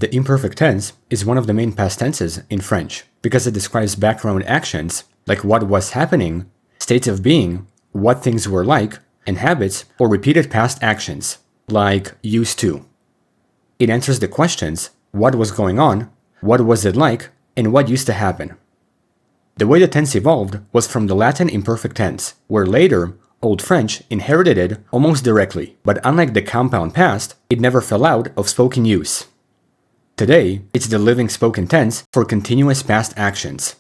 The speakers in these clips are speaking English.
The imperfect tense is one of the main past tenses in French because it describes background actions like what was happening, states of being, what things were like, and habits or repeated past actions, like used to. It answers the questions, what was going on, what was it like, and what used to happen. The way the tense evolved was from the Latin imperfect tense, where later, Old French inherited it almost directly, but unlike the compound past, it never fell out of spoken use. Today, it's the living spoken tense for continuous past actions.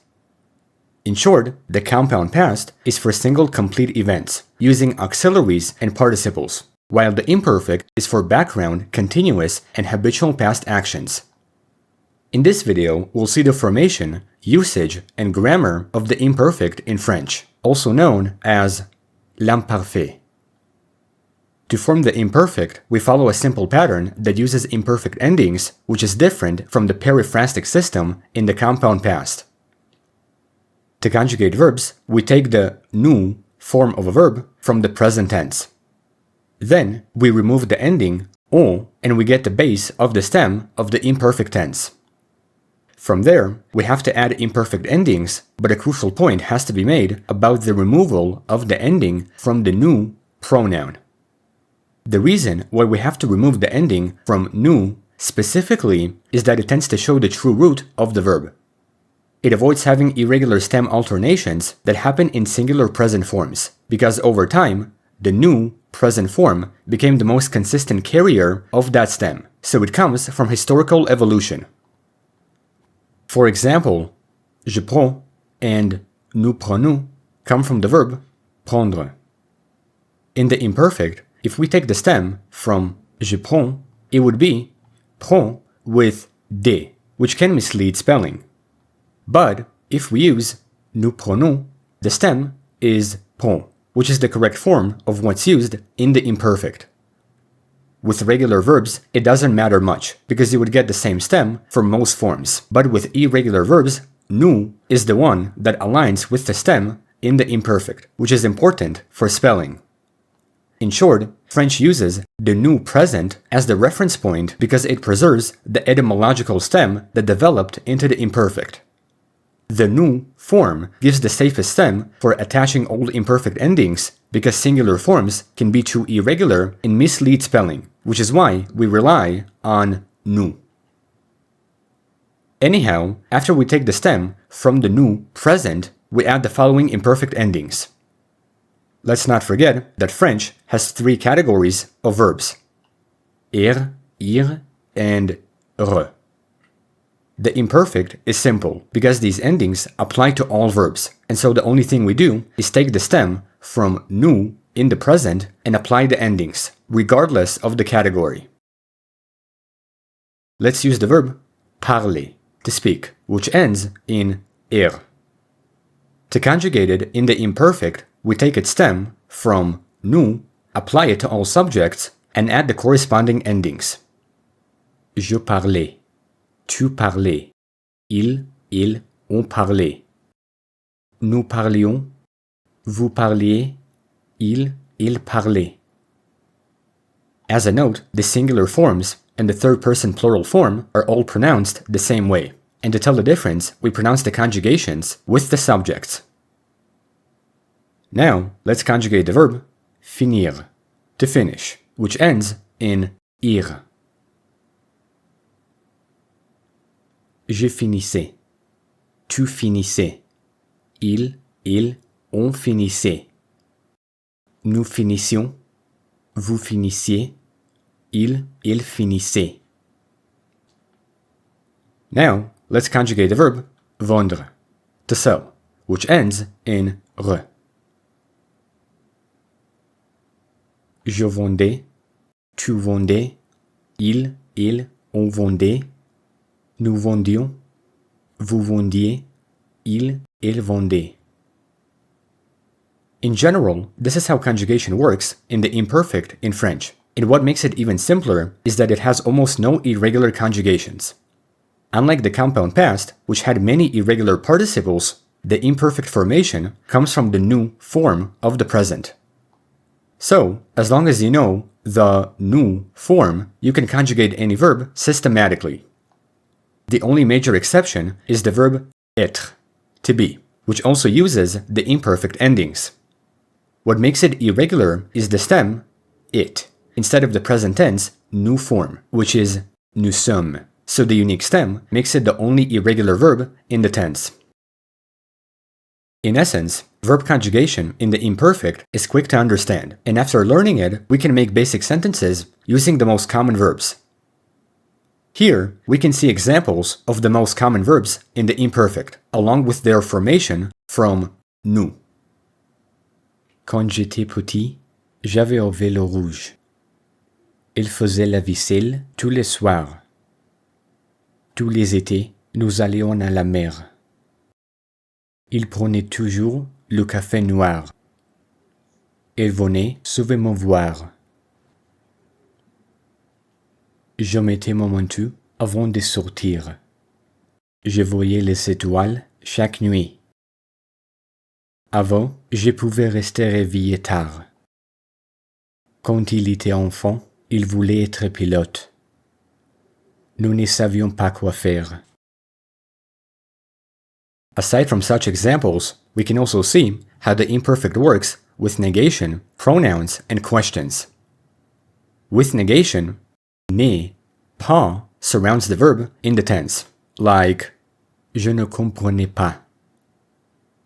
In short, the compound past is for single complete events, using auxiliaries and participles, while the imperfect is for background, continuous, and habitual past actions. In this video, we'll see the formation, usage, and grammar of the imperfect in French, also known as l'imparfait. To form the imperfect, we follow a simple pattern that uses imperfect endings, which is different from the periphrastic system in the compound past. To conjugate verbs, we take the nous form of a verb from the present tense. Then, we remove the ending on and we get the base of the stem of the imperfect tense. From there, we have to add imperfect endings, but a crucial point has to be made about the removal of the ending from the nous pronoun. The reason why we have to remove the ending from nous specifically is that it tends to show the true root of the verb. It avoids having irregular stem alternations that happen in singular present forms, because over time, the nous present form became the most consistent carrier of that stem, so it comes from historical evolution. For example, je prends and nous prenons come from the verb prendre. In the imperfect, if we take the stem from je prends, it would be prends with de, which can mislead spelling. But if we use nous prenons, the stem is prends, which is the correct form of what's used in the imperfect. With regular verbs, it doesn't matter much, because you would get the same stem for most forms. But with irregular verbs, nous is the one that aligns with the stem in the imperfect, which is important for spelling. In short, French uses the nous present as the reference point because it preserves the etymological stem that developed into the imperfect. The nous form gives the safest stem for attaching old imperfect endings because singular forms can be too irregular and mislead spelling, which is why we rely on nous. Anyhow, after we take the stem from the nous present, we add the following imperfect endings. Let's not forget that French has 3 categories of verbs: ir, and re. The imperfect is simple because these endings apply to all verbs, and so the only thing we do is take the stem from nous in the present and apply the endings, regardless of the category. Let's use the verb parler, to speak, which ends in ir. To conjugate it in the imperfect, we take its stem from nous, apply it to all subjects, and add the corresponding endings. Je parlais. Tu parlais. Ils, on parlait. Nous parlions. Vous parliez. Ils parlaient. As a note, the singular forms and the third-person plural form are all pronounced the same way. And to tell the difference, we pronounce the conjugations with the subjects. Now, let's conjugate the verb finir, to finish, which ends in ir. Je finissais. Tu finissais. Il, on finissait. Nous finissions. Vous finissiez. Il finissait. Now, let's conjugate the verb vendre, to sell, which ends in re. Je vendais. Tu vendais. Il, on vendait. Nous vendions. Vous vendiez. Il vendait. In general, this is how conjugation works in the imperfect in French. And what makes it even simpler is that it has almost no irregular conjugations. Unlike the compound past, which had many irregular participles, the imperfect formation comes from the nous form of the present. So, as long as you know the nous form, you can conjugate any verb systematically. The only major exception is the verb être, to be, which also uses the imperfect endings. What makes it irregular is the stem it, instead of the present tense nous form, which is nous sommes. So the unique stem makes it the only irregular verb in the tense. In essence, verb conjugation in the imperfect is quick to understand, and after learning it, we can make basic sentences using the most common verbs. Here, we can see examples of the most common verbs in the imperfect, along with their formation from nous. Quand j'étais petit, j'avais un vélo rouge. Il faisait la vaisselle tous les soirs. Tous les étés, nous allions à la mer. Il prenait toujours le café noir. Il venait souvent me voir. Je mettais mon manteau avant de sortir. Je voyais les étoiles chaque nuit. Avant, je pouvais rester réveillé tard. Quand il était enfant, il voulait être pilote. Nous ne savions pas quoi faire. Aside from such examples, we can also see how the imperfect works with negation, pronouns, and questions. With negation, ne, pas surrounds the verb in the tense, like Je ne comprenais pas.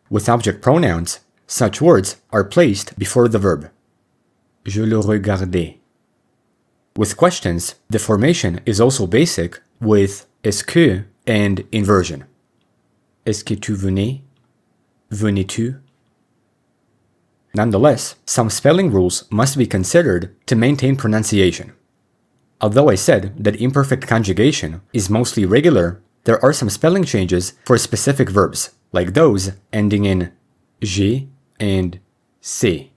with object pronouns, such words are placed before the verb. Je le regardais. With questions, the formation is also basic with est-ce que and inversion. Est-ce que tu venais? Venais-tu? Nonetheless, some spelling rules must be considered to maintain pronunciation. Although I said that imperfect conjugation is mostly regular, there are some spelling changes for specific verbs, like those ending in J'ai and c'est.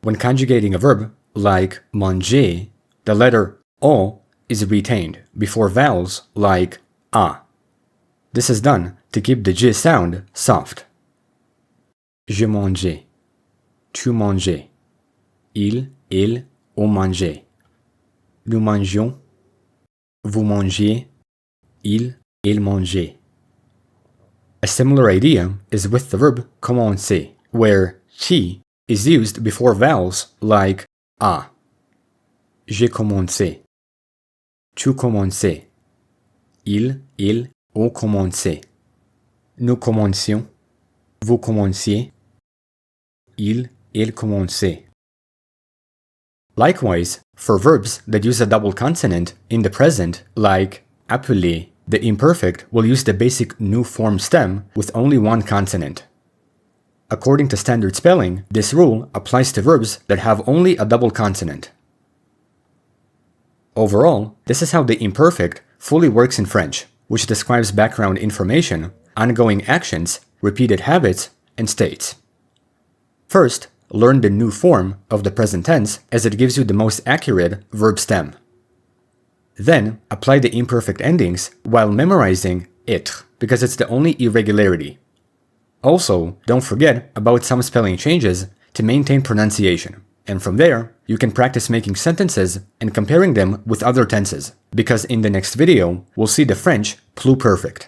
When conjugating a verb, like manger, the letter o is retained before vowels like a. This is done to keep the j sound soft. Je mangeais. Tu mangeais. Il, on mangeait. Nous mangions. Vous mangiez. Il mangeait. A similar idea is with the verb commencer, where chi is used before vowels like a. J'ai commencé. Tu commençais. Il, on commençait. Nous commencions. Vous commenciez. Il commençait. Likewise, for verbs that use a double consonant in the present, like appeler, the imperfect will use the basic nous form stem with only one consonant. According to standard spelling, this rule applies to verbs that have only a double consonant. Overall, this is how the imperfect fully works in French, which describes background information, ongoing actions, repeated habits, and states. First, learn the nous form of the present tense as it gives you the most accurate verb stem. Then, apply the imperfect endings while memorizing être, because it's the only irregularity. Also, don't forget about some spelling changes to maintain pronunciation. And from there, you can practice making sentences and comparing them with other tenses, because in the next video, we'll see the French pluperfect.